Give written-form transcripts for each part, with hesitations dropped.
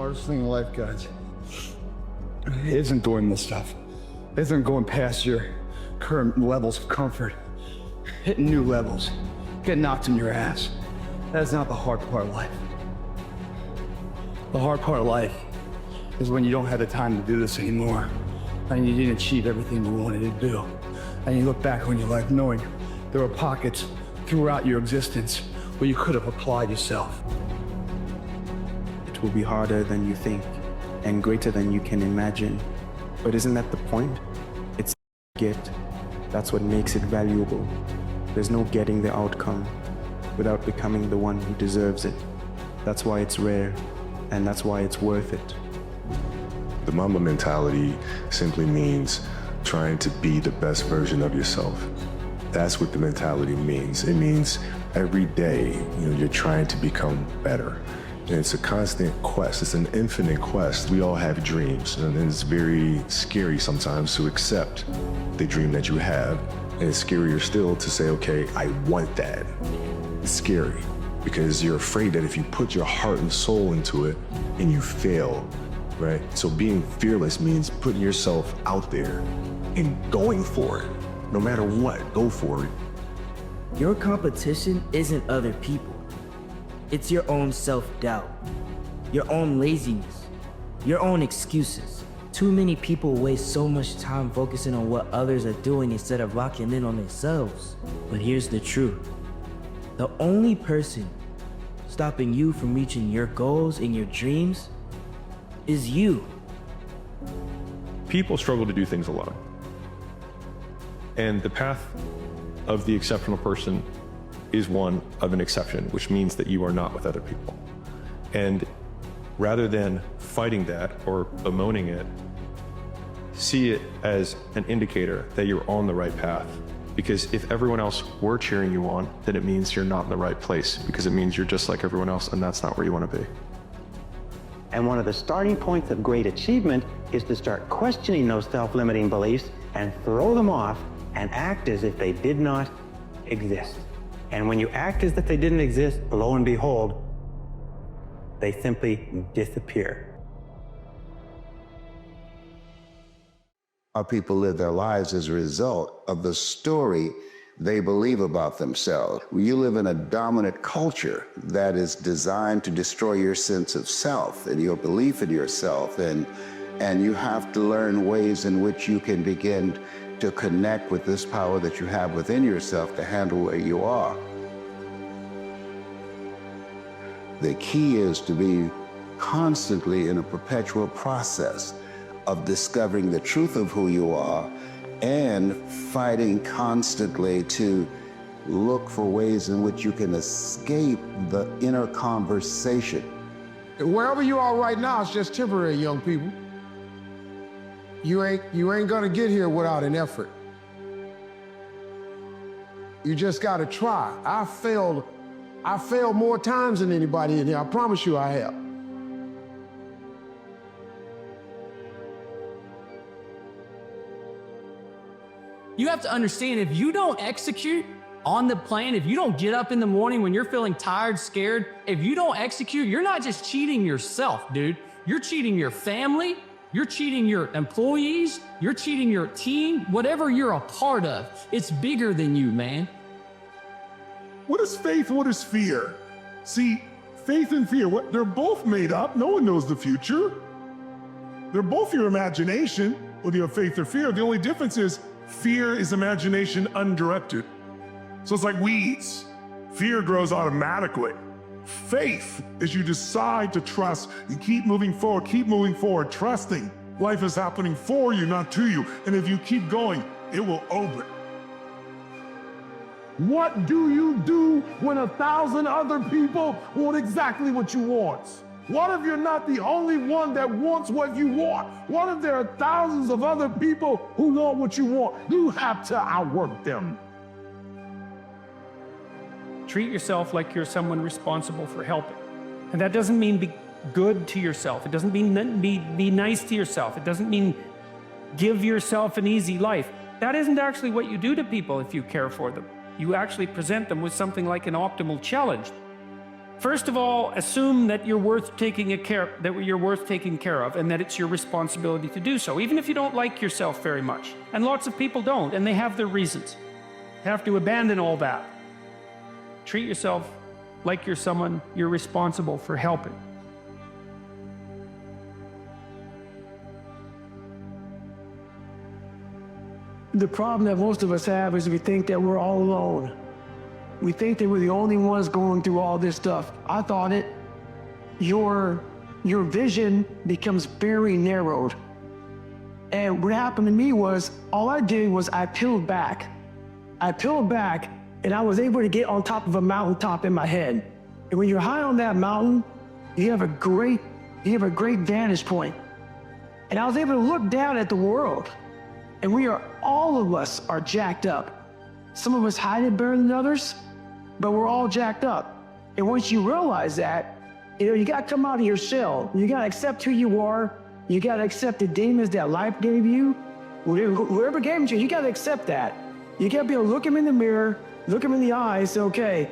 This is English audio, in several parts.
hardest thing in life, guys, isn't doing this stuff. Isn't going past your current levels of comfort, hitting new levels, getting knocked in your ass. That's not the hard part of life. The hard part of life is when you don't have the time to do this anymore, and you didn't achieve everything you wanted to do. And you look back on your life knowing there were pockets throughout your existence where you could have applied yourself. It will be harder than you think and greater than you can imagine. But isn't that the point? It's a gift. That's what makes it valuable. There's no getting the outcome without becoming the one who deserves it. That's why it's rare, and that's why it's worth it. The Mamba mentality simply means trying to be the best version of yourself. That's what the mentality means. It means every day, you're trying to become better. And it's a constant quest. It's an infinite quest. We all have dreams, and it's very scary sometimes to accept the dream that you have. And it's scarier still to say, okay, I want that. It's scary because you're afraid that if you put your heart and soul into it and you fail, right? So being fearless means putting yourself out there and going for it. No matter what, go for it. Your competition isn't other people. It's your own self-doubt, your own laziness, your own excuses. Too many people waste so much time focusing on what others are doing instead of locking in on themselves. But here's the truth. The only person stopping you from reaching your goals and your dreams is you. People struggle to do things alone. And the path of the exceptional person is one of an exception, which means that you are not with other people. And rather than fighting that or bemoaning it, see it as an indicator that you're on the right path. Because if everyone else were cheering you on, then it means you're not in the right place, because it means you're just like everyone else, and that's not where you want to be. And one of the starting points of great achievement is to start questioning those self-limiting beliefs and throw them off and act as if they did not exist. And when you act as if they didn't exist, lo and behold, they simply disappear. How people live their lives as a result of the story they believe about themselves. You live in a dominant culture that is designed to destroy your sense of self and your belief in yourself, and you have to learn ways in which you can begin to connect with this power that you have within yourself to handle where you are. The key is to be constantly in a perpetual process of discovering the truth of who you are and fighting constantly to look for ways in which you can escape the inner conversation. Wherever you are right now, it's just temporary, young people. You ain't gonna get here without an effort. You just gotta try. I failed more times than anybody in here. I promise you I have. You have to understand, if you don't execute on the plan, if you don't get up in the morning when you're feeling tired, scared, if you don't execute, you're not just cheating yourself, dude. You're cheating your family, you're cheating your employees, you're cheating your team, whatever you're a part of. It's bigger than you, man. What is faith? What is fear? See, faith and fear, they're both made up. No one knows the future. They're both your imagination, whether you have faith or fear. The only difference is fear is imagination undirected. So it's like weeds. Fear grows automatically. Faith is you decide to trust. You keep moving forward, trusting. Life is happening for you, not to you. And if you keep going, it will open. What do you do when 1,000 other people want exactly what you want? What if you're not the only one that wants what you want? What if there are thousands of other people who want what you want? You have to outwork them. Treat yourself like you're someone responsible for helping. And that doesn't mean be good to yourself. It doesn't mean be nice to yourself. It doesn't mean give yourself an easy life. That isn't actually what you do to people if you care for them. You actually present them with something like an optimal challenge. First of all, assume that you're worth taking care of, and that it's your responsibility to do so, even if you don't like yourself very much. And lots of people don't, and they have their reasons. You have to abandon all that. Treat yourself like you're someone you're responsible for helping. The problem that most of us have is we think that we're all alone. We think that we're the only ones going through all this stuff. I thought it. Your vision becomes very narrowed. And what happened to me was, all I did was I peeled back. I peeled back and I was able to get on top of a mountaintop in my head. And when you're high on that mountain, you have a great vantage point. And I was able to look down at the world. And all of us are jacked up. Some of us hide it better than others, but we're all jacked up. And once you realize that, you gotta come out of your shell. You gotta accept who you are. You gotta accept the demons that life gave you. Whoever gave them to you, you gotta accept that. You gotta be able to look them in the mirror, look them in the eye, and say, okay,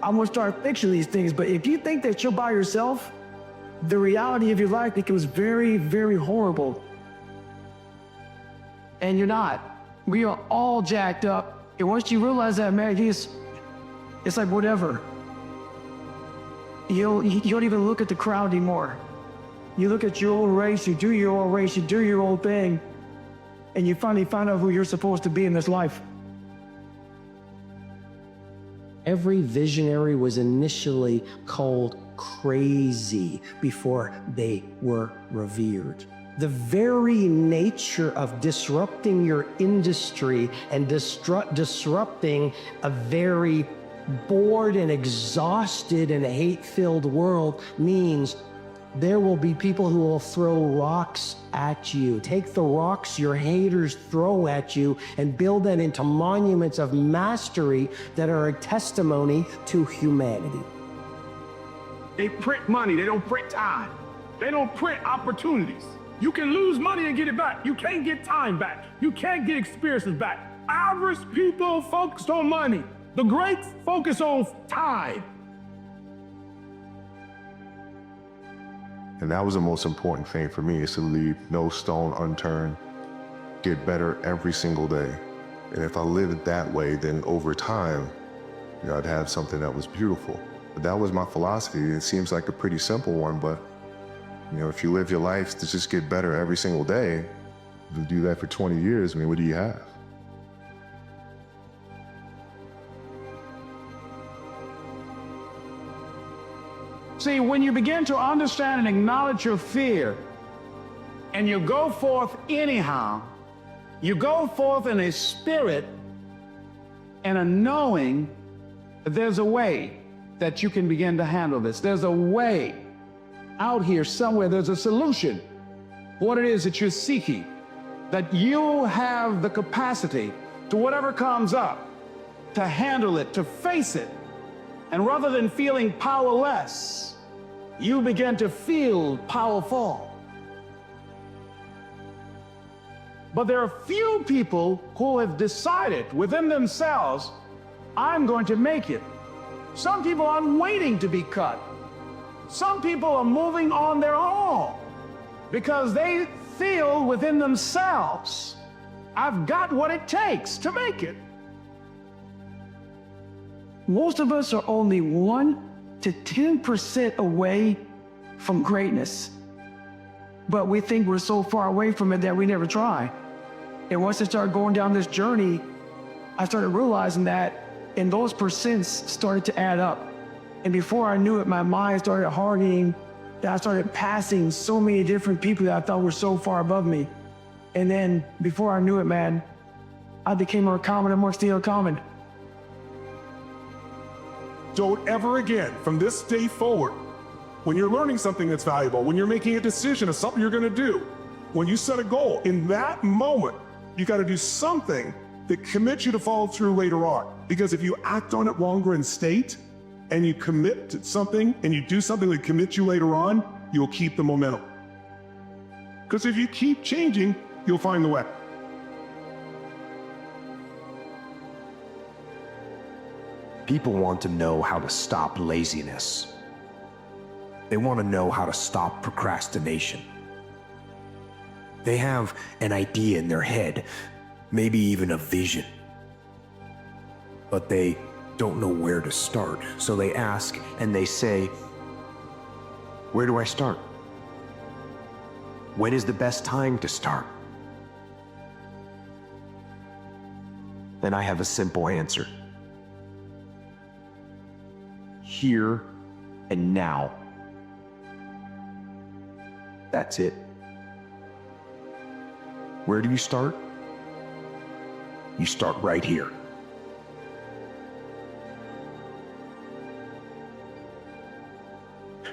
I'm gonna start fixing these things. But if you think that you're by yourself, the reality of your life becomes very, very horrible. And you're not. We are all jacked up. And once you realize that, man, it's like whatever. You don't even look at the crowd anymore. You look at your own race, you do your own race, you do your own thing, and you finally find out who you're supposed to be in this life. Every visionary was initially called crazy before they were revered. The very nature of disrupting your industry and disrupting a very bored and exhausted and hate-filled world means there will be people who will throw rocks at you. Take the rocks your haters throw at you and build that into monuments of mastery that are a testimony to humanity. They print money, they don't print time. They don't print opportunities. You can lose money and get it back. You can't get time back. You can't get experiences back. Average people focused on money. The greats focus on time. And that was the most important thing for me, is to leave no stone unturned, get better every single day. And if I lived that way, then over time, I'd have something that was beautiful. But that was my philosophy. It seems like a pretty simple one, but if you live your life to just get better every single day, if you do that for 20 years, what do you have? See, when you begin to understand and acknowledge your fear, and you go forth anyhow, you go forth in a spirit and a knowing that there's a way that you can begin to handle this. There's a way out here somewhere, there's a solution. What it is that you're seeking, that you have the capacity to whatever comes up, to handle it, to face it. And rather than feeling powerless, you begin to feel powerful. But there are few people who have decided within themselves, I'm going to make it. Some people are waiting to be cut. Some people are moving on their own because they feel within themselves, I've got what it takes to make it. Most of us are only 1 to 10% away from greatness. But we think we're so far away from it that we never try. And once I started going down this journey, I started realizing that, and those percents started to add up. And before I knew it, my mind started hardening, that I started passing so many different people that I thought were so far above me. And then before I knew it, man, I became more common amongst the uncommon. Don't ever again, from this day forward, when you're learning something that's valuable, when you're making a decision of something you're gonna do, when you set a goal, in that moment, you gotta do something that commits you to follow through later on. Because if you act on it longer in state, and you commit to something, and you do something that commits you later on, you'll keep the momentum. Because if you keep changing, you'll find the way. People want to know how to stop laziness. They want to know how to stop procrastination. They have an idea in their head, maybe even a vision, but they don't know where to start. So they ask and they say, where do I start? When is the best time to start? Then I have a simple answer. Here and now. That's it. Where do you start? You start right here.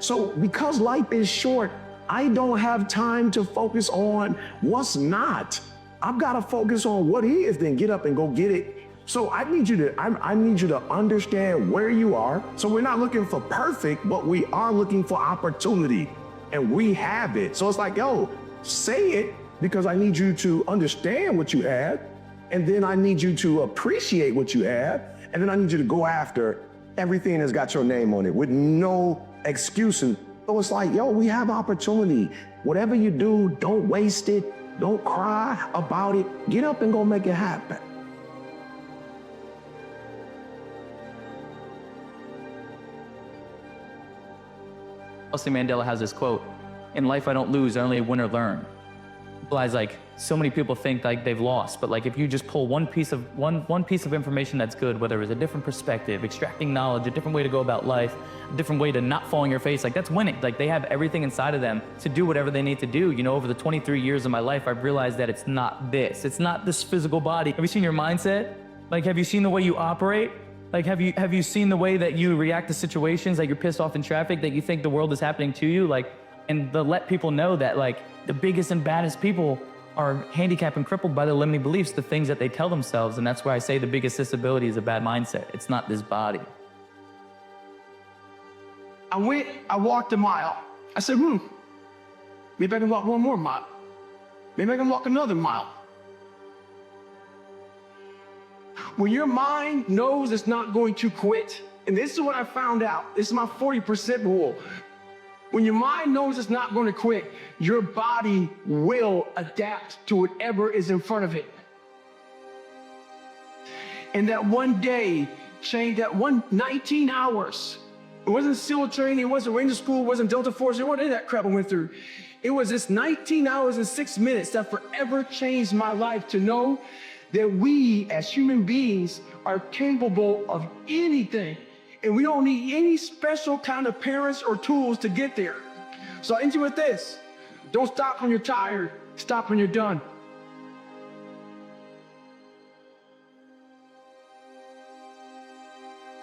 So because life is short, I don't have time to focus on what's not. I've got to focus on what is, then get up and go get it. So I need you to understand where you are. So we're not looking for perfect, but we are looking for opportunity, and we have it. So it's like, yo, say it, because I need you to understand what you have, and then I need you to appreciate what you have, and then I need you to go after everything that's got your name on it with no excuses. So it's like, yo, we have opportunity. Whatever you do, don't waste it. Don't cry about it. Get up and go make it happen. Nelson Mandela has this quote, "In life I don't lose, I only win or learn." Implies like so many people think like they've lost, but like if you just pull one piece of information that's good, whether it's a different perspective, extracting knowledge, a different way to go about life, a different way to not fall on your face, like that's winning. Like they have everything inside of them to do whatever they need to do. You know, over the 23 years of my life, I've realized that it's not this physical body. Have you seen your mindset? Like, have you seen the way you operate? Like, have you seen the way that you react to situations, like you're pissed off in traffic, that you think the world is happening to you? Like, and to let people know that like the biggest and baddest people are handicapped and crippled by the limiting beliefs, the things that they tell themselves. And that's why I say the biggest disability is a bad mindset. It's not this body. I walked a mile. I said, maybe I can walk one more mile. Maybe I can walk another mile. When your mind knows it's not going to quit, and this is what I found out, this is my 40% rule. When your mind knows it's not going to quit, your body will adapt to whatever is in front of it. And that one day changed, that 19 hours. It wasn't SEAL training, it wasn't Ranger School, it wasn't Delta Force, it wasn't any of that crap I went through. It was this 19 hours and 6 minutes that forever changed my life, to know that we as human beings are capable of anything. And we don't need any special kind of parents or tools to get there. So I end you with this. Don't stop when you're tired. Stop when you're done.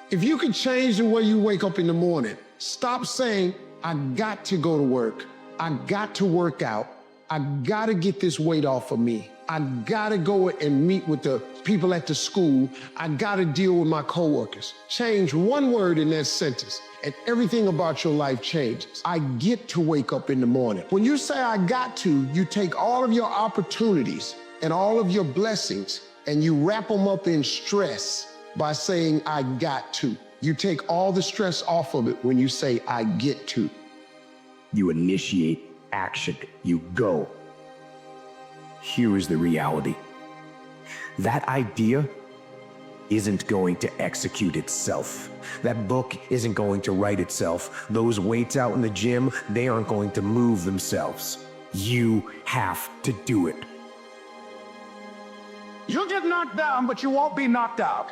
If you could change the way you wake up in the morning, stop saying, I got to go to work. I got to work out. I got to get this weight off of me. I got to go and meet with the people at the school. I got to deal with my coworkers. Change one word in that sentence and everything about your life changes. I get to wake up in the morning. When you say I got to, you take all of your opportunities and all of your blessings and you wrap them up in stress by saying I got to. You take all the stress off of it when you say I get to. You initiate action. You go. Here is the reality. That idea isn't going to execute itself. That book isn't going to write itself. Those weights out in the gym, they aren't going to move themselves. You have to do it. You'll get knocked down, but you won't be knocked out.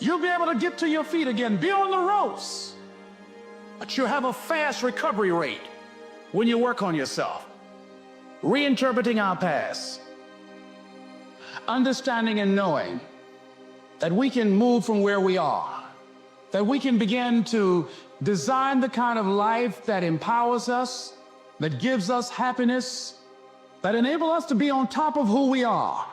You'll be able to get to your feet again, be on the ropes, but you have a fast recovery rate when you work on yourself. Reinterpreting our past, understanding and knowing that we can move from where we are, that we can begin to design the kind of life that empowers us, that gives us happiness, that enables us to be on top of who we are.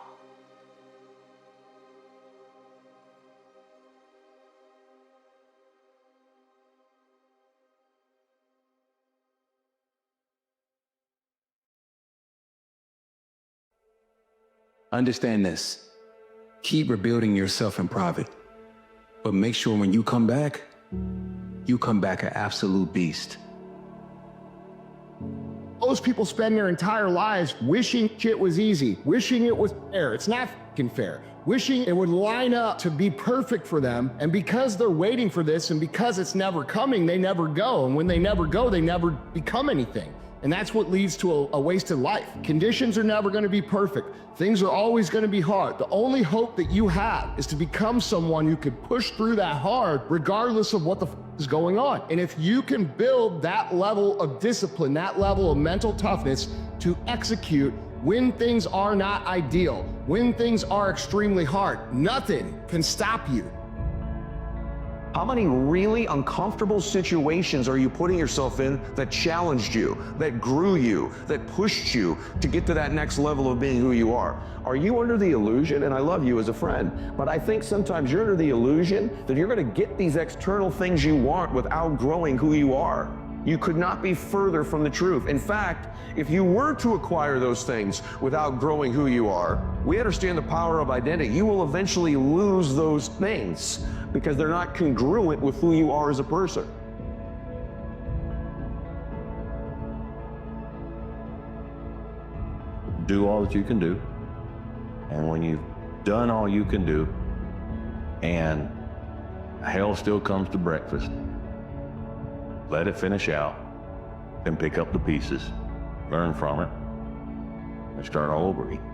Understand this. Keep rebuilding yourself in private, but make sure when you come back, you come back an absolute beast. Most people spend their entire lives wishing shit was easy, wishing it was fair. It's not fucking fair. Wishing it would line up to be perfect for them. And because they're waiting for this and because it's never coming, they never go. And when they never go, they never become anything. And that's what leads to a wasted life. Conditions are never going to be perfect. Things are always going to be hard. The only hope that you have is to become someone who can push through that hard regardless of what the is going on. And if you can build that level of discipline, that level of mental toughness to execute when things are not ideal, when things are extremely hard, nothing can stop you. How many really uncomfortable situations are you putting yourself in that challenged you, that grew you, that pushed you to get to that next level of being who you are? Are you under the illusion, and I love you as a friend, but I think sometimes you're under the illusion that you're gonna get these external things you want without growing who you are. You could not be further from the truth. In fact, if you were to acquire those things without growing who you are, we understand the power of identity. You will eventually lose those things because they're not congruent with who you are as a person. Do all that you can do. And when you've done all you can do, and hell still comes to breakfast, let it finish out, then pick up the pieces, learn from it, and start all over again.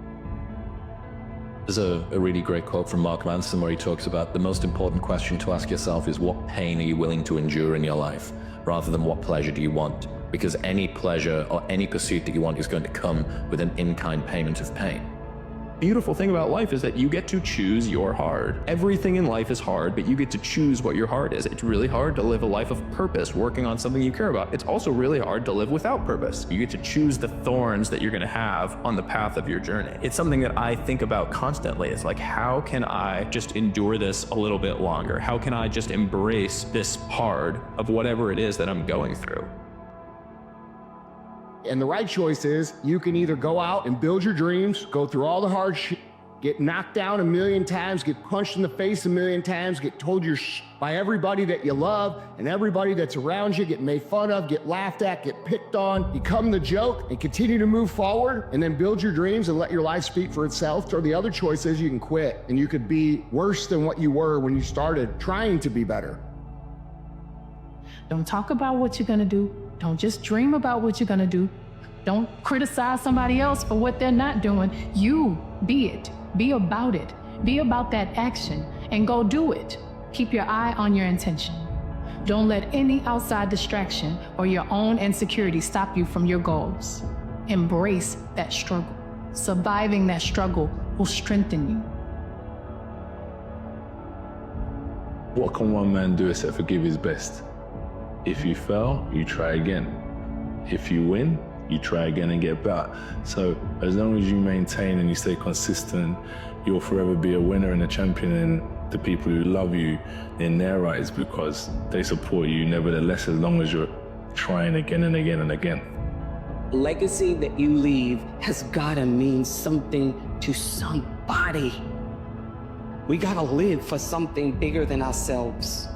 There's a really great quote from Mark Manson where he talks about the most important question to ask yourself is what pain are you willing to endure in your life, rather than what pleasure do you want? Because any pleasure or any pursuit that you want is going to come with an in-kind payment of pain. Beautiful thing about life is that you get to choose your hard. Everything in life is hard, but you get to choose what your hard is. It's really hard to live a life of purpose, working on something you care about. It's also really hard to live without purpose. You get to choose the thorns that you're gonna have on the path of your journey. It's something that I think about constantly. It's like, how can I just endure this a little bit longer? How can I just embrace this hard of whatever it is that I'm going through? And the right choice is you can either go out and build your dreams, go through all the hard shit, get knocked down a million times, get punched in the face a million times, get told you're by everybody that you love and everybody that's around you, get made fun of, get laughed at, get picked on, become the joke and continue to move forward and then build your dreams and let your life speak for itself. Or the other choice is you can quit and you could be worse than what you were when you started trying to be better. Don't talk about what you're gonna do. Don't just dream about what you're gonna do. Don't criticize somebody else for what they're not doing. You be it. Be about it. Be about that action and go do it. Keep your eye on your intention. Don't let any outside distraction or your own insecurity stop you from your goals. Embrace that struggle. Surviving that struggle will strengthen you. What can one man do except for give his best? If you fail, you try again. If you win, you try again and get better. So as long as you maintain and you stay consistent, you'll forever be a winner and a champion, and the people who love you in their eyes because they support you nevertheless, as long as you're trying again and again and again. Legacy that you leave has gotta mean something to somebody. We gotta live for something bigger than ourselves.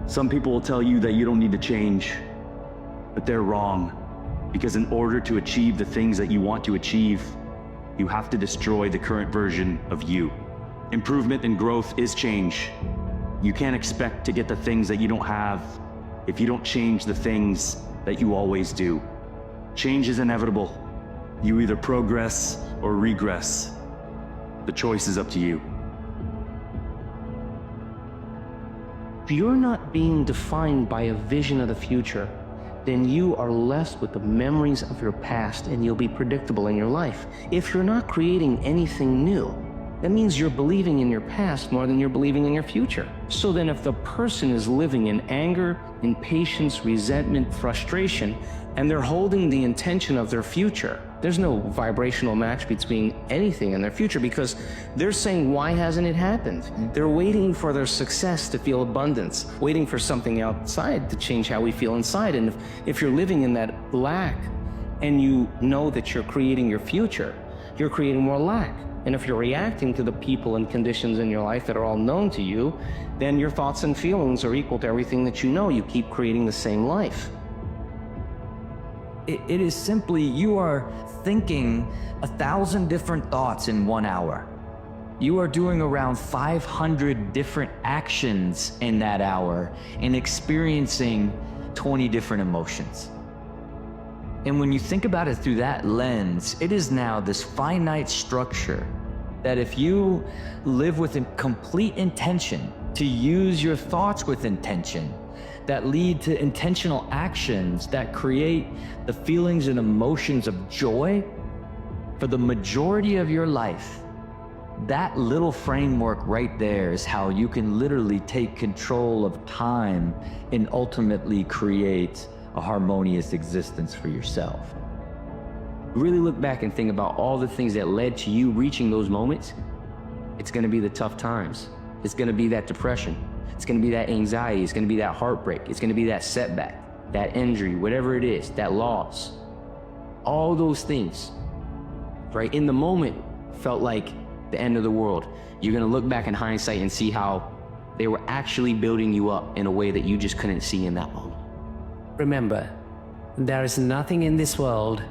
Some people will tell you that you don't need to change, but they're wrong. Because in order to achieve the things that you want to achieve, you have to destroy the current version of you. Improvement and growth is change. You can't expect to get the things that you don't have if you don't change the things that you always do. Change is inevitable. You either progress or regress. The choice is up to you. If you're not being defined by a vision of the future, then you are left with the memories of your past and you'll be predictable in your life. If you're not creating anything new, that means you're believing in your past more than you're believing in your future. So then if the person is living in anger, impatience, resentment, frustration, and they're holding the intention of their future, there's no vibrational match between anything and their future because they're saying, why hasn't it happened? They're waiting for their success to feel abundance, waiting for something outside to change how we feel inside. And if you're living in that lack and you know that you're creating your future, you're creating more lack. And if you're reacting to the people and conditions in your life that are all known to you, then your thoughts and feelings are equal to everything that you know. You keep creating the same life. It is simply you are thinking 1,000 different thoughts in 1 hour. You are doing around 500 different actions in that hour and experiencing 20 different emotions. And when you think about it through that lens, it is now this finite structure that if you live with a complete intention to use your thoughts with intention, that lead to intentional actions that create the feelings and emotions of joy for the majority of your life, that little framework right there is how you can literally take control of time and ultimately create a harmonious existence for yourself. Really look back and think about all the things that led to you reaching those moments. It's gonna be the tough times. It's gonna be that depression. It's gonna be that anxiety. It's gonna be that heartbreak. It's gonna be that setback, that injury, whatever it is, that loss. All those things, right, in the moment felt like the end of the world. You're gonna look back in hindsight and see how they were actually building you up in a way that you just couldn't see in that moment. Remember, there is nothing in this world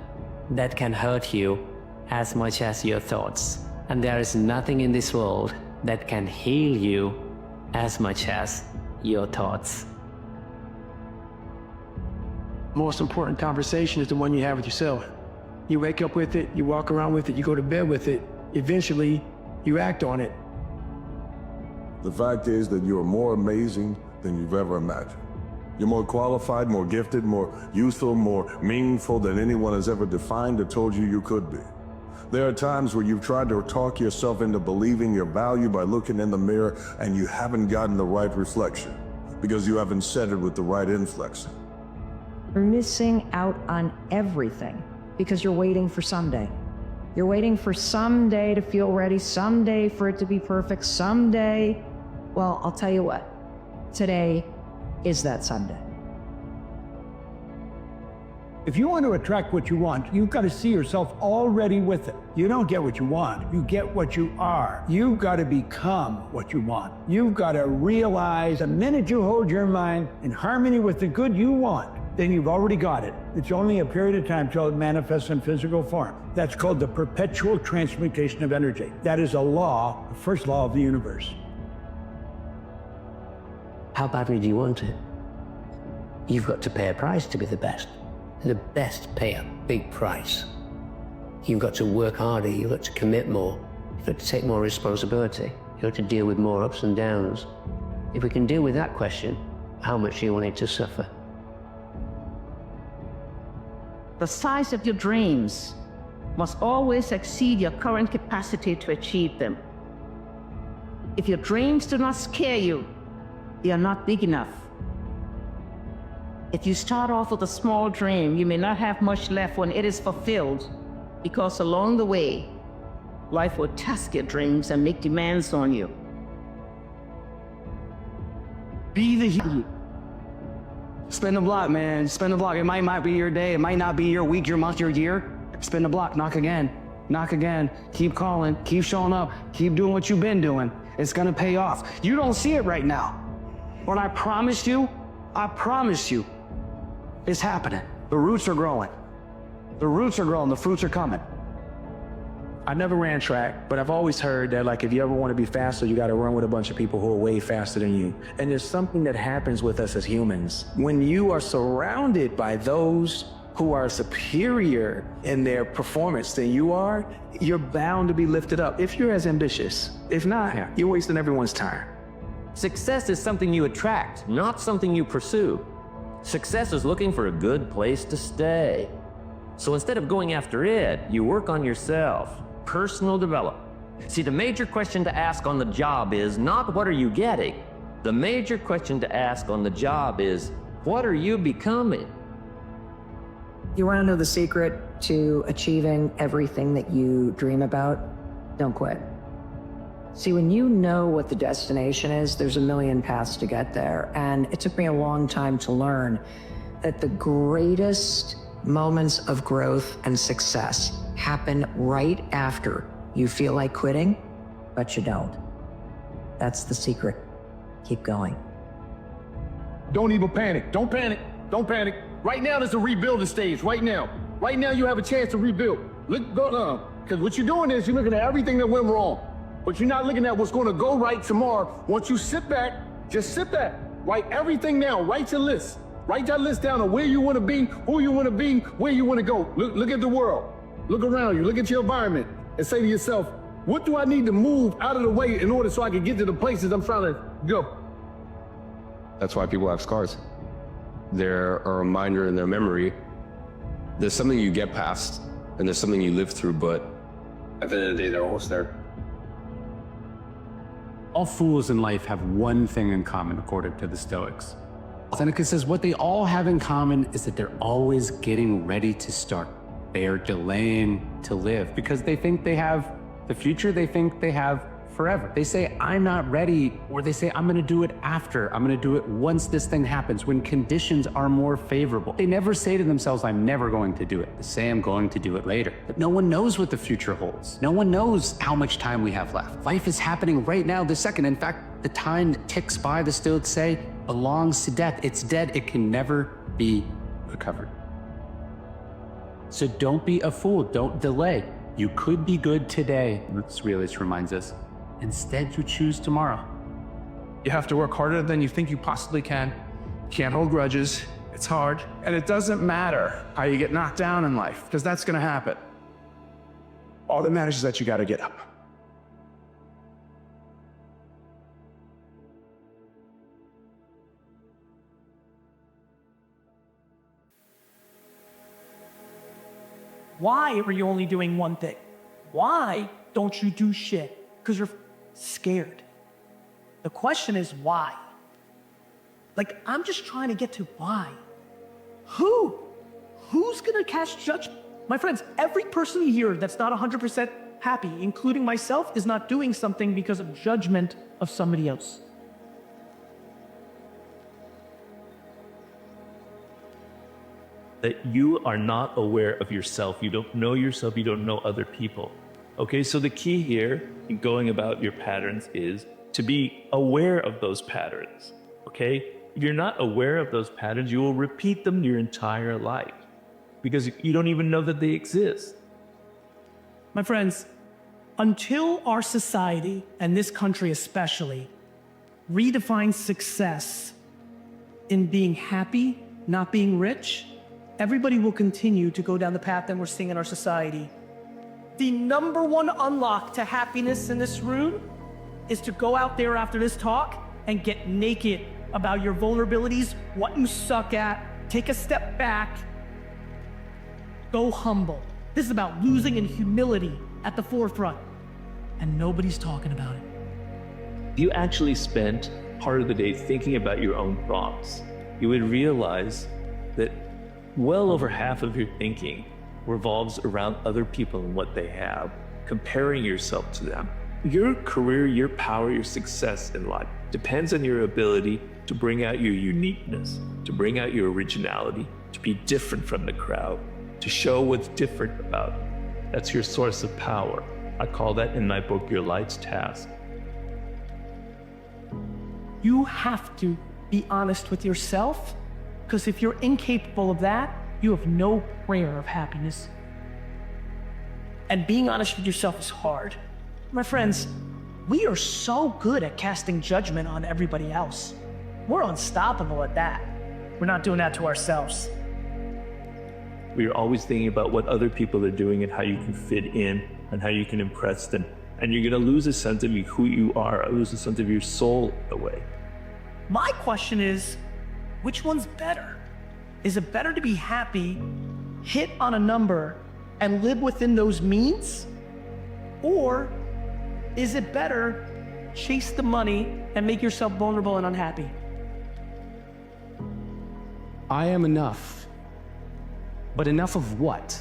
that can hurt you as much as your thoughts. And there is nothing in this world that can heal you as much as your thoughts. Most important conversation is the one you have with yourself. You wake up with it, you walk around with it, you go to bed with it. Eventually, you act on it. The fact is that you are more amazing than you've ever imagined. You're more qualified, more gifted, more useful, more meaningful than anyone has ever defined or told you you could be. There are times where you've tried to talk yourself into believing your value by looking in the mirror and you haven't gotten the right reflection because you haven't said it with the right inflection. You're missing out on everything because you're waiting for someday. You're waiting for someday to feel ready, someday for it to be perfect, someday. Well, I'll tell you what, today is that someday. If you want to attract what you want, you've got to see yourself already with it. You don't get what you want, you get what you are. You've got to become what you want. You've got to realize the minute you hold your mind in harmony with the good you want, then you've already got it. It's only a period of time till it manifests in physical form. That's called the perpetual transmutation of energy. That is a law, the first law of the universe. How badly do you want it? You've got to pay a price to be the best. The best pay a big price. You've got to work harder, you've got to commit more, you've got to take more responsibility, you've got to deal with more ups and downs. If we can deal with that question, how much do you want it to suffer? The size of your dreams must always exceed your current capacity to achieve them. If your dreams do not scare you, they are not big enough. If you start off with a small dream, you may not have much left when it is fulfilled, because along the way, life will test your dreams and make demands on you. Be the hero. Spin the block, man. Spin the block. It might not be your day. It might not be your week, your month, your year. Spin the block. Knock again. Knock again. Keep calling. Keep showing up. Keep doing what you've been doing. It's gonna pay off. You don't see it right now. But I promise you, it's happening. The roots are growing. The roots are growing. The fruits are coming. I never ran track, but I've always heard that, like, if you ever want to be faster, you got to run with a bunch of people who are way faster than you. And there's something that happens with us as humans. When you are surrounded by those who are superior in their performance than you are, you're bound to be lifted up if you're as ambitious. If not, you're wasting everyone's time. Success is something you attract, not something you pursue. Success is looking for a good place to stay. So instead of going after it, you work on yourself. Personal development. See, the major question to ask on the job is not what are you getting? The major question to ask on the job is what are you becoming? You want to know the secret to achieving everything that you dream about? Don't quit. See, when you know what the destination is, there's a million paths to get there. And it took me a long time to learn that the greatest moments of growth and success happen right after You feel like quitting, but you don't. That's the secret. Keep going. Don't even panic. Don't panic. Don't panic. Right now, there's a rebuilding stage. Right now. Right now, you have a chance to rebuild. Because what you're doing is you're looking at everything that went wrong, but you're not looking at what's going to go right tomorrow. Once you sit back, just sit back. Write everything down. Write your list. Write that list down of where you want to be, who you want to be, where you want to go. Look at the world. Look around you. Look at your environment and say to yourself, what do I need to move out of the way in order so I can get to the places I'm trying to go? That's why people have scars. They're a reminder in their memory. There's something you get past, and there's something you live through, but at the end of the day, they're always there. All fools in life have one thing in common, according to the Stoics. Seneca says what they all have in common is that they're always getting ready to start. They are delaying to live because they think they have the future, they think they have forever. They say, I'm not ready, or they say, I'm gonna do it after. I'm gonna do it once this thing happens, when conditions are more favorable. They never say to themselves, I'm never going to do it. They say, I'm going to do it later. But no one knows what the future holds. No one knows how much time we have left. Life is happening right now, this second. In fact, the time that ticks by, the Stoics say, belongs to death. It's dead. It can never be recovered. So don't be a fool. Don't delay. You could be good today, this realist reminds us. Instead, you choose tomorrow. You have to work harder than you think you possibly can. You can't hold grudges. It's hard. And it doesn't matter how you get knocked down in life, because that's going to happen. All that matters is that you got to get up. Why are you only doing one thing? Why don't you do shit? Because you're scared. The question is why? Like, I'm just trying to get to why. Who's gonna cast judgment? My friends, every person here that's not 100% happy, including myself, is not doing something because of judgment of somebody else. That you are not aware of yourself. You don't know yourself, you don't know other people. Okay, so the key here in going about your patterns is to be aware of those patterns, okay? If you're not aware of those patterns, you will repeat them your entire life because you don't even know that they exist. My friends, until our society, and this country especially, redefines success in being happy, not being rich, everybody will continue to go down the path that we're seeing in our society. The number one unlock to happiness in this room is to go out there after this talk and get naked about your vulnerabilities, what you suck at, take a step back, go humble. This is about losing in humility at the forefront, and nobody's talking about it. If you actually spent part of the day thinking about your own thoughts, you would realize that well over half of your thinking revolves around other people and what they have, comparing yourself to them. Your career, your power, your success in life depends on your ability to bring out your uniqueness, to bring out your originality, to be different from the crowd, to show what's different about it. That's your source of power. I call that in my book, Your Life's Task. You have to be honest with yourself, because if you're incapable of that, you have no prayer of happiness. And being honest with yourself is hard. My friends, we are so good at casting judgment on everybody else. We're unstoppable at that. We're not doing that to ourselves. We are always thinking about what other people are doing and how you can fit in and how you can impress them. And you're gonna lose a sense of who you are, lose a sense of your soul away. My question is, which one's better? Is it better to be happy, hit on a number, and live within those means? Or is it better chase the money and make yourself vulnerable and unhappy? I am enough. But enough of what?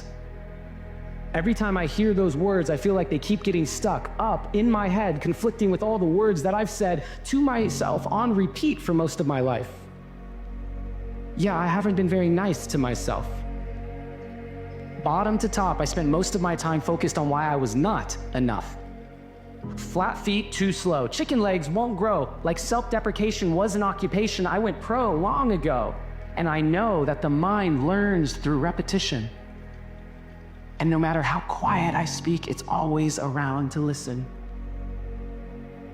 Every time I hear those words, I feel like they keep getting stuck up in my head, conflicting with all the words that I've said to myself on repeat for most of my life. Yeah, I haven't been very nice to myself. Bottom to top, I spent most of my time focused on why I was not enough. Flat feet, too slow. Chicken legs won't grow. Like self-deprecation was an occupation, I went pro long ago. And I know that the mind learns through repetition. And no matter how quiet I speak, it's always around to listen.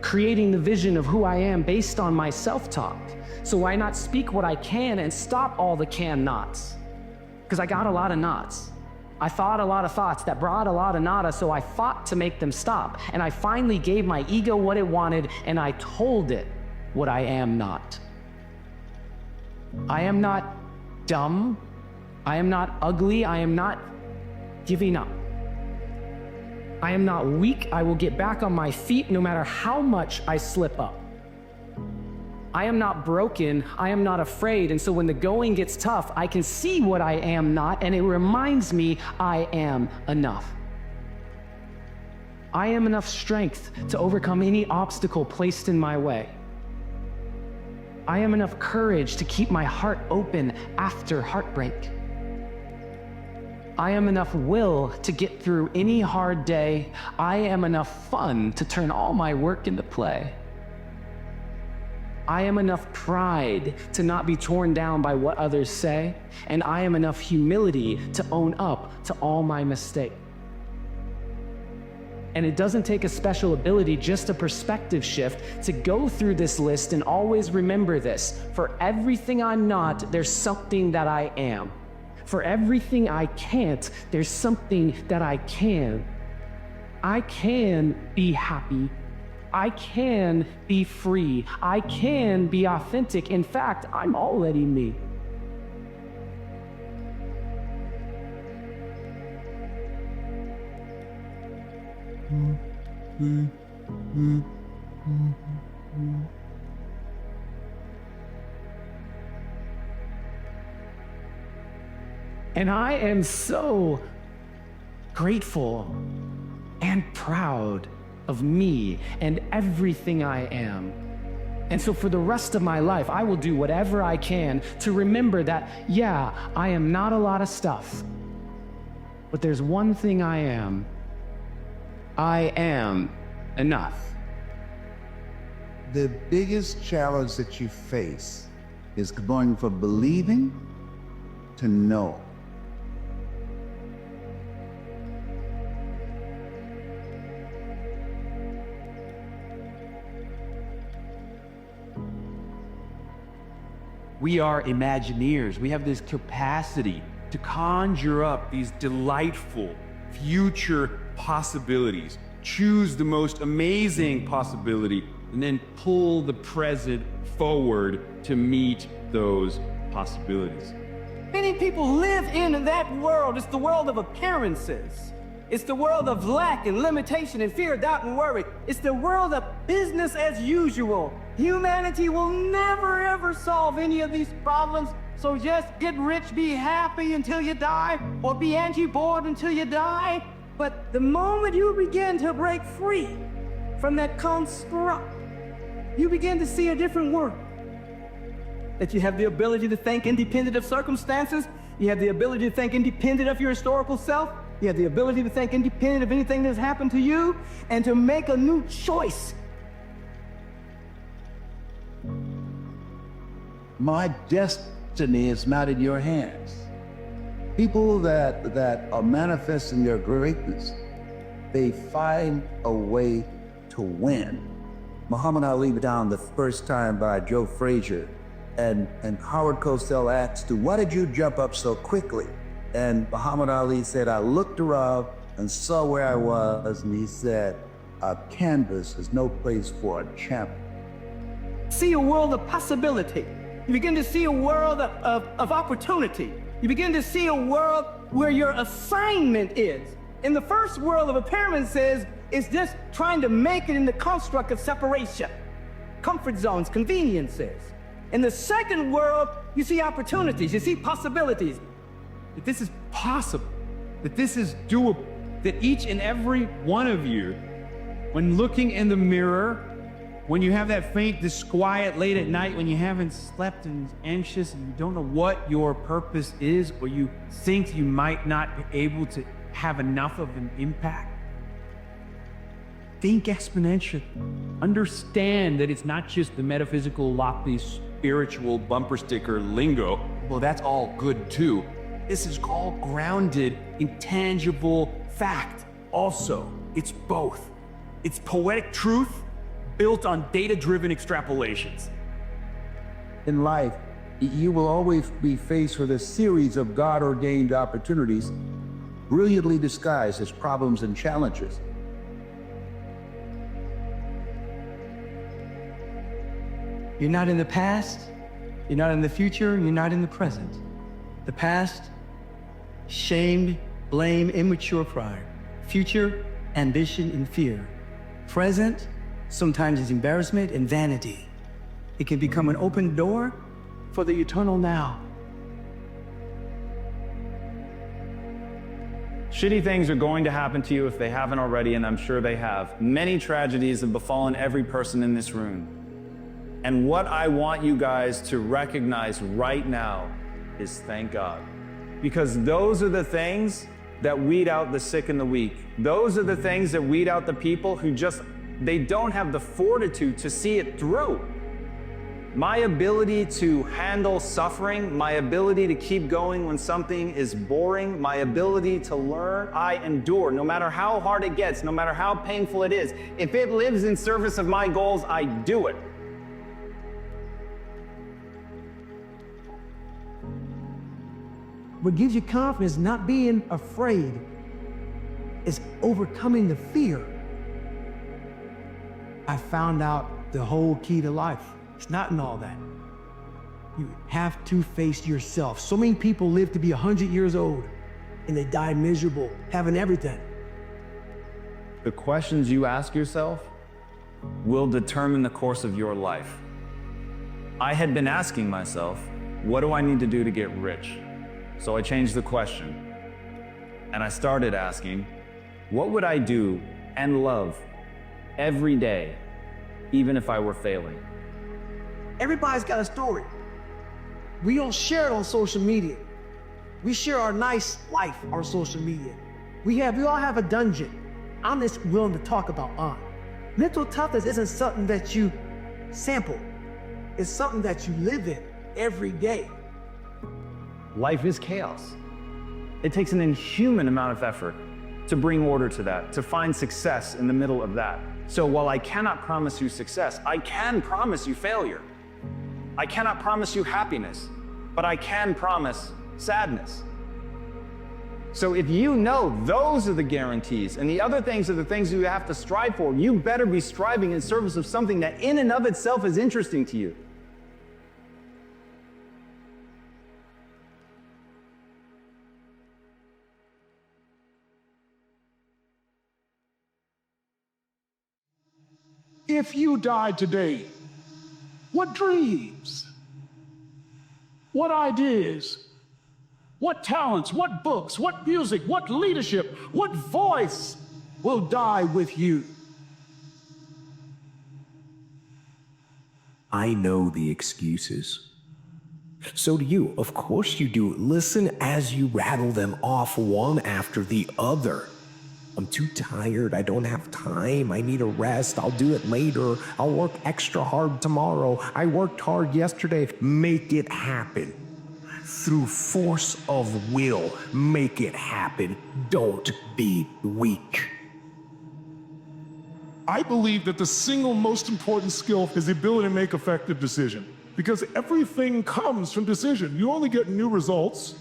Creating the vision of who I am based on my self-talk. So why not speak what I can and stop all the can-nots? Because I got a lot of knots. I thought a lot of thoughts that brought a lot of nada, so I fought to make them stop. And I finally gave my ego what it wanted, and I told it what I am not. I am not dumb. I am not ugly. I am not giving up. I am not weak. I will get back on my feet no matter how much I slip up. I am not broken. I am not afraid. And so when the going gets tough, I can see what I am not, and it reminds me I am enough. I am enough strength to overcome any obstacle placed in my way. I am enough courage to keep my heart open after heartbreak. I am enough will to get through any hard day. I am enough fun to turn all my work into play. I am enough pride to not be torn down by what others say, and I am enough humility to own up to all my mistakes. And it doesn't take a special ability, just a perspective shift to go through this list and always remember this. For everything I'm not, there's something that I am. For everything I can't, there's something that I can. I can be happy. I can be free. I can be authentic. In fact, I'm already me. And I am so grateful and proud of me and everything I am. And so for the rest of my life, I will do whatever I can to remember that, yeah, I am not a lot of stuff, but there's one thing I am. I am enough. The biggest challenge that you face is going from believing to know. We are Imagineers. We have this capacity to conjure up these delightful future possibilities, choose the most amazing possibility, and then pull the present forward to meet those possibilities. Many people live in that world. It's the world of appearances. It's the world of lack and limitation and fear, doubt and worry. It's the world of business as usual. Humanity will never ever solve any of these problems. So just get rich, be happy until you die, or be anti-bored until you die. But the moment you begin to break free from that construct, you begin to see a different world. That you have the ability to think independent of circumstances. You have the ability to think independent of your historical self. You have the ability to think independent of anything that's happened to you and to make a new choice. My destiny is not in your hands. People that are manifesting their greatness, they find a way to win. Muhammad Ali down the first time by Joe Frazier, and Howard Cosell asked, why did you jump up so quickly? And Muhammad Ali said, I looked around and saw where I was, and he said, a canvas is no place for a champion. See a world of possibility. You begin to see a world of opportunity. You begin to see a world where your assignment is. In the first world of appearances, it's just trying to make it in the construct of separation, comfort zones, conveniences. In the second world, you see opportunities, you see possibilities. That this is possible, that this is doable, that each and every one of you, when looking in the mirror, When you have that faint disquiet late at night, when you haven't slept and anxious and you don't know what your purpose is, or you think you might not be able to have enough of an impact, think exponentially. Understand that it's not just the metaphysical, lofty, spiritual bumper sticker lingo. Well, that's all good too. This is all grounded in tangible fact. Also, it's both. It's poetic truth built on data-driven extrapolations. In life, you will always be faced with a series of God-ordained opportunities, brilliantly disguised as problems and challenges. You're not in the past, you're not in the future, you're not in the present. The past, shame, blame, immature pride. Future, ambition and fear. Present, sometimes it's embarrassment and vanity. It can become an open door for the eternal now. Shitty things are going to happen to you if they haven't already, and I'm sure they have. Many tragedies have befallen every person in this room. And what I want you guys to recognize right now is thank God. Because those are the things that weed out the sick and the weak. Those are the things that weed out the people who they don't have the fortitude to see it through. My ability to handle suffering, my ability to keep going when something is boring, my ability to learn, I endure no matter how hard it gets, no matter how painful it is. If it lives in service of my goals, I do it. What gives you confidence, not being afraid, is overcoming the fear. I found out the whole key to life. It's not in all that. You have to face yourself. So many people live to be 100 years old and they die miserable, having everything. The questions you ask yourself will determine the course of your life. I had been asking myself, what do I need to do to get rich? So I changed the question, and I started asking, what would I do and love every day, even if I were failing? Everybody's got a story. We don't share it on social media. We share our nice life on social media. We all have a dungeon. I'm just willing to talk about mine. Mental toughness isn't something that you sample. It's something that you live in every day. Life is chaos. It takes an inhuman amount of effort to bring order to that, to find success in the middle of that. So while I cannot promise you success, I can promise you failure. I cannot promise you happiness, but I can promise sadness. So if you know those are the guarantees and the other things are the things you have to strive for, you better be striving in service of something that in and of itself is interesting to you. If you died today, what dreams, what ideas, what talents, what books, what music, what leadership, what voice will die with you? I know the excuses. So do you. Of course you do. Listen as you rattle them off one after the other. I'm too tired. I don't have time. I need a rest. I'll do it later. I'll work extra hard tomorrow. I worked hard yesterday. Make it happen. Through force of will, make it happen. Don't be weak. I believe that the single most important skill is the ability to make effective decisions. Because everything comes from decision. You only get new results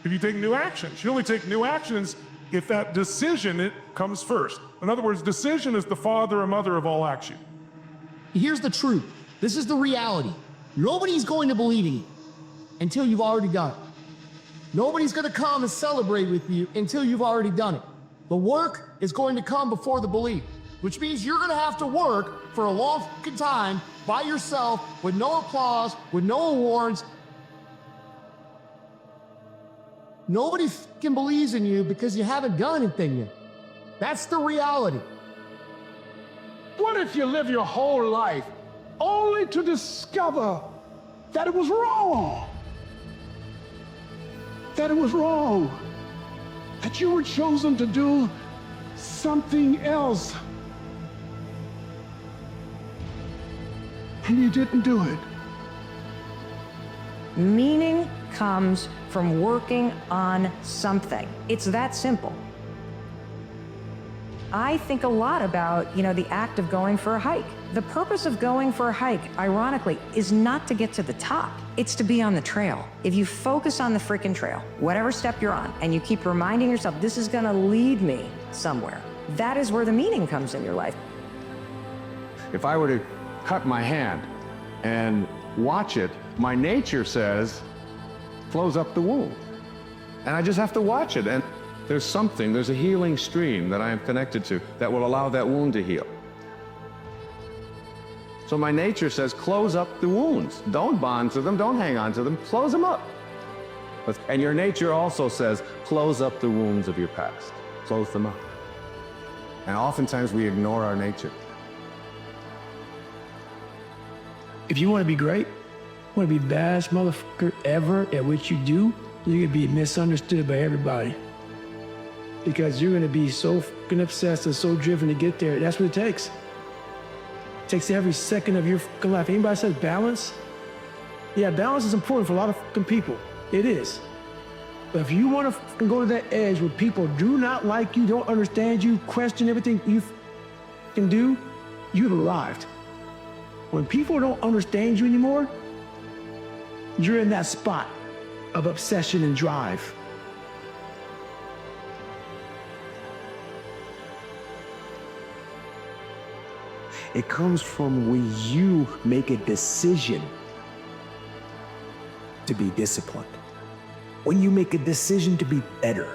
if you take new actions. You only take new actions if that decision, it comes first. In other words, decision is the father and mother of all action. Here's the truth. This is the reality. Nobody's going to believe in you until you've already done it. Nobody's going to come and celebrate with you until you've already done it. The work is going to come before the belief, which means you're going to have to work for a long fucking time by yourself with no applause, with no awards. Nobody fucking believes in you because you haven't done anything yet. That's the reality. What if you live your whole life only to discover that it was wrong? That it was wrong. That you were chosen to do something else. And you didn't do it. Meaning comes from working on something. It's that simple. I think a lot about, the act of going for a hike. The purpose of going for a hike, ironically, is not to get to the top. It's to be on the trail. If you focus on the freaking trail, whatever step you're on, and you keep reminding yourself, this is gonna lead me somewhere, that is where the meaning comes in your life. If I were to cut my hand and watch it, my nature says, close up the wound. And I just have to watch it. And there's a healing stream that I am connected to that will allow that wound to heal. So my nature says, close up the wounds. Don't bond to them, don't hang on to them, close them up. And your nature also says, close up the wounds of your past. Close them up. And oftentimes we ignore our nature. If you want to be great, want to be the baddest motherfucker ever at what you do, you're going to be misunderstood by everybody. Because you're going to be so fucking obsessed and so driven to get there. That's what it takes. It takes every second of your fucking life. Anybody says balance? Yeah, balance is important for a lot of fucking people. It is. But if you want to fucking go to that edge where people do not like you, don't understand you, question everything you can do, you've arrived. When people don't understand you anymore, you're in that spot of obsession and drive. It comes from when you make a decision to be disciplined. When you make a decision to be better.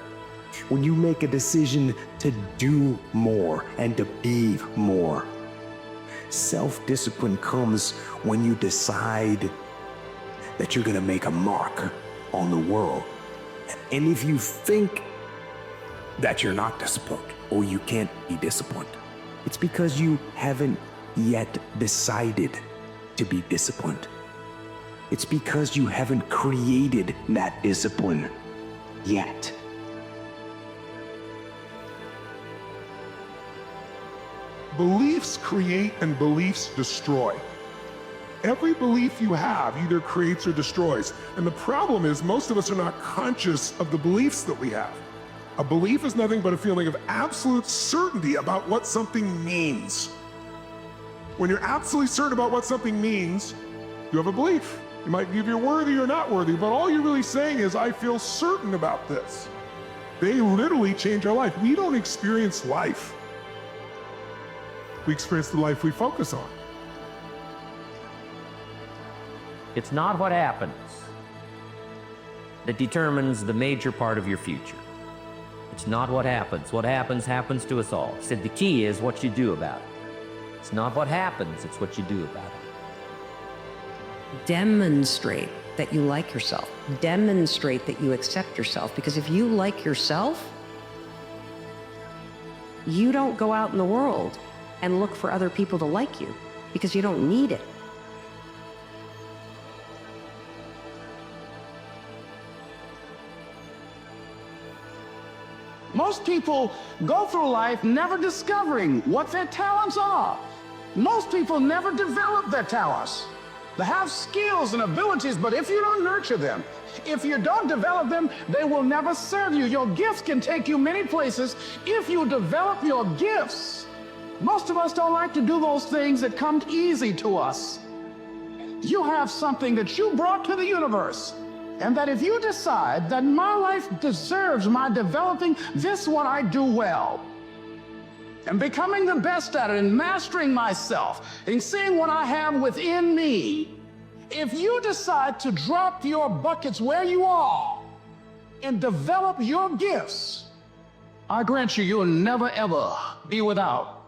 When you make a decision to do more and to be more. Self-discipline comes when you decide that you're gonna make a mark on the world. And if you think that you're not disciplined or you can't be disciplined, it's because you haven't yet decided to be disciplined. It's because you haven't created that discipline yet. Beliefs create and beliefs destroy. Every belief you have either creates or destroys. And the problem is most of us are not conscious of the beliefs that we have. A belief is nothing but a feeling of absolute certainty about what something means. When you're absolutely certain about what something means, you have a belief. You might be if you're worthy or not worthy, but all you're really saying is, I feel certain about this. They literally change our life. We don't experience life. We experience the life we focus on. It's not what happens that determines the major part of your future. It's not what happens. What happens, happens to us all. I said the key is what you do about it. It's not what happens, it's what you do about it. Demonstrate that you like yourself. Demonstrate that you accept yourself. Because if you like yourself, you don't go out in the world and look for other people to like you, because you don't need it. Most people go through life never discovering what their talents are. Most people never develop their talents. They have skills and abilities, but if you don't nurture them, if you don't develop them, they will never serve you. Your gifts can take you many places if you develop your gifts. Most of us don't like to do those things that come easy to us. You have something that you brought to the universe, and that if you decide that my life deserves my developing this what I do well, and becoming the best at it, and mastering myself, and seeing what I have within me, if you decide to drop your buckets where you are and develop your gifts, I grant you, you'll never ever be without.